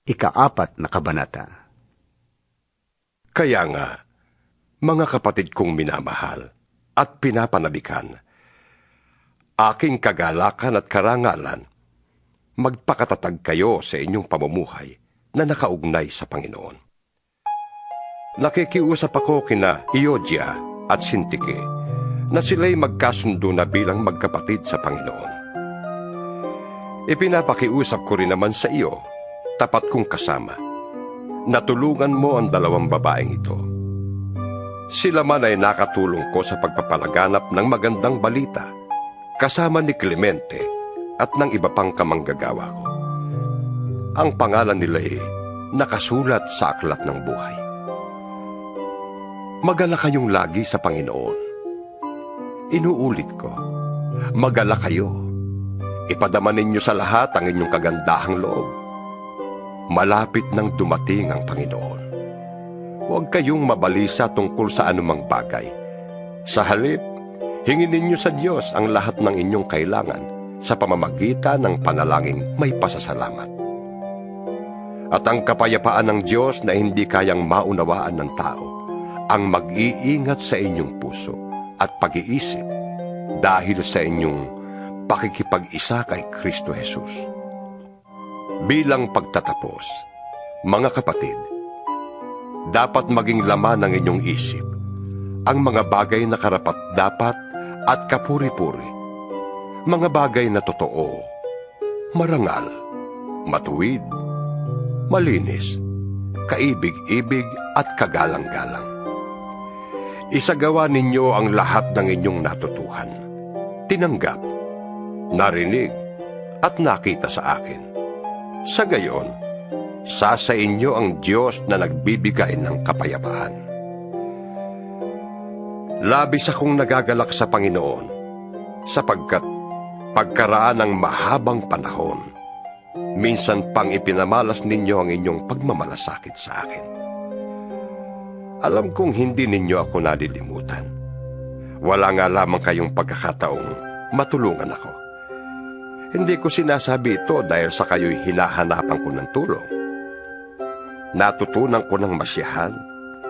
ika-4 na kabanata. Kaya nga, mga kapatid kong minamahal at pinapanabikan, aking kagalakan at karangalan, magpakatatag kayo sa inyong pamumuhay na nakaugnay sa Panginoon. Nakikiusap ako kina Euodia at Syntyche na sila'y magkasundo na bilang magkapatid sa Panginoon. Ipinapakiusap ko rin naman sa iyo, tapat kong kasama, na tulungan mo ang 2 babaeng ito. Sila man ay nakatulong ko sa pagpapalaganap ng magandang balita, kasama ni Clemente at ng iba pang kamanggagawa ko. Ang pangalan nila ay nakasulat sa aklat ng buhay. Magalak kayong lagi sa Panginoon. Inuulit ko, magalak kayo. Ipadama ninyo sa lahat ang inyong kagandahang loob. Malapit nang dumating ang Panginoon. Huwag kayong mabalisa tungkol sa anumang bagay. Sa halip, hingin ninyo sa Diyos ang lahat ng inyong kailangan sa pamamagitan ng panalangin may pasasalamat. At ang kapayapaan ng Diyos na hindi kayang maunawaan ng tao, ang mag-iingat sa inyong puso at pag-iisip dahil sa inyong pakikipag-isa kay Kristo Jesus. Bilang pagtatapos, mga kapatid, dapat maging laman ng inyong isip ang mga bagay na karapat-dapat at kapuri-puri, mga bagay na totoo, marangal, matuwid, malinis, kaibig-ibig at kagalang-galang. Isagawa ninyo ang lahat ng inyong natutuhan, tinanggap, narinig, at nakita sa akin. Sa gayon, sa inyo ang Diyos na nagbibigay ng kapayapaan. Labis akong nagagalak sa Panginoon, sapagkat pagkaraan ng mahabang panahon, minsan pang ipinamalas ninyo ang inyong pagmamalasakit sa akin. Alam kong hindi ninyo ako nalilimutan. Wala nga lamang kayong pagkakataong matulungan ako. Hindi ko sinasabi ito dahil sa kayo'y hinahanapan ko ng tulong. Natutunan ko ng masiyahan,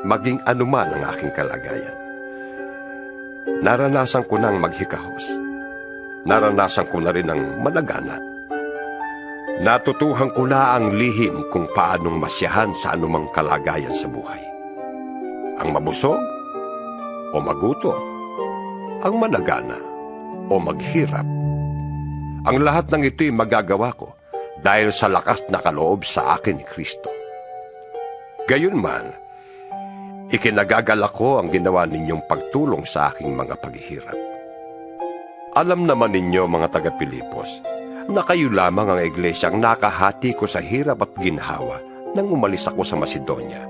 maging anuman ang aking kalagayan. Naranasan ko ng maghikahos. Naranasan ko na rin ang malagana. Natutuhan ko na ang lihim kung paanong masiyahan sa anumang kalagayan sa buhay. Ang mabusog o magutom, ang managana o maghirap. Ang lahat ng ito'y magagawa ko dahil sa lakas na kaloob sa akin ni Kristo. Gayunman, ikinagagalak ko ang ginawa ninyong pagtulong sa aking mga paghihirap. Alam naman ninyo, mga taga-Pilipos, na kayo lamang ang iglesyang nakahati ko sa hirap at ginhawa nang umalis ako sa Macedonia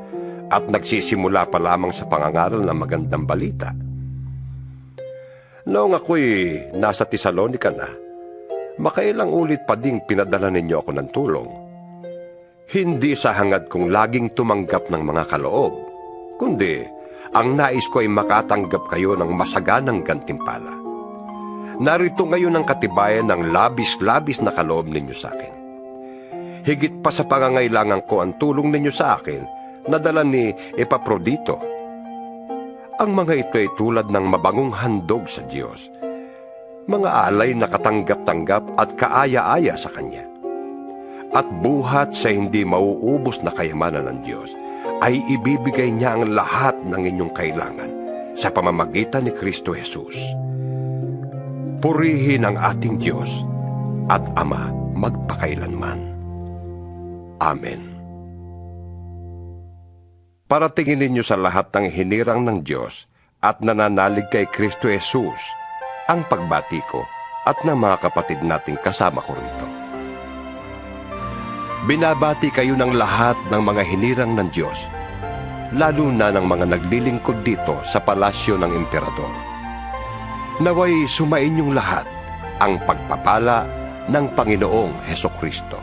at nagsisimula pa lamang sa pangangaral ng magandang balita. Noong ako'y nasa Tesalonica na, makailang ulit pa ding pinadala ninyo ako ng tulong. Hindi sa hangad kong laging tumanggap ng mga kaloob, kundi ang nais ko ay makatanggap kayo ng masaganang gantimpala. Narito ngayon ang katibayan ng labis-labis na kaloob ninyo sa akin. Higit pa sa pangangailangan ko ang tulong ninyo sa akin, nadala ni Epaprodito. Ang mga ito ay tulad ng mabangong handog sa Diyos, mga alay na katanggap-tanggap at kaaya-aya sa Kanya. At buhat sa hindi mauubos na kayamanan ng Diyos, ay ibibigay niya ang lahat ng inyong kailangan sa pamamagitan ni Kristo Jesus. Purihin ang ating Diyos at Ama magpakailanman. Amen. Paratingin ninyo sa lahat ng hinirang ng Diyos at nananalig kay Kristo Jesus ang pagbati ko at ng mga kapatid nating kasama ko rito. Binabati kayo ng lahat ng mga hinirang ng Diyos, lalo na ng mga naglilingkod dito sa palasyo ng emperador. Naway sumainyong lahat ang pagpapala ng Panginoong Hesukristo.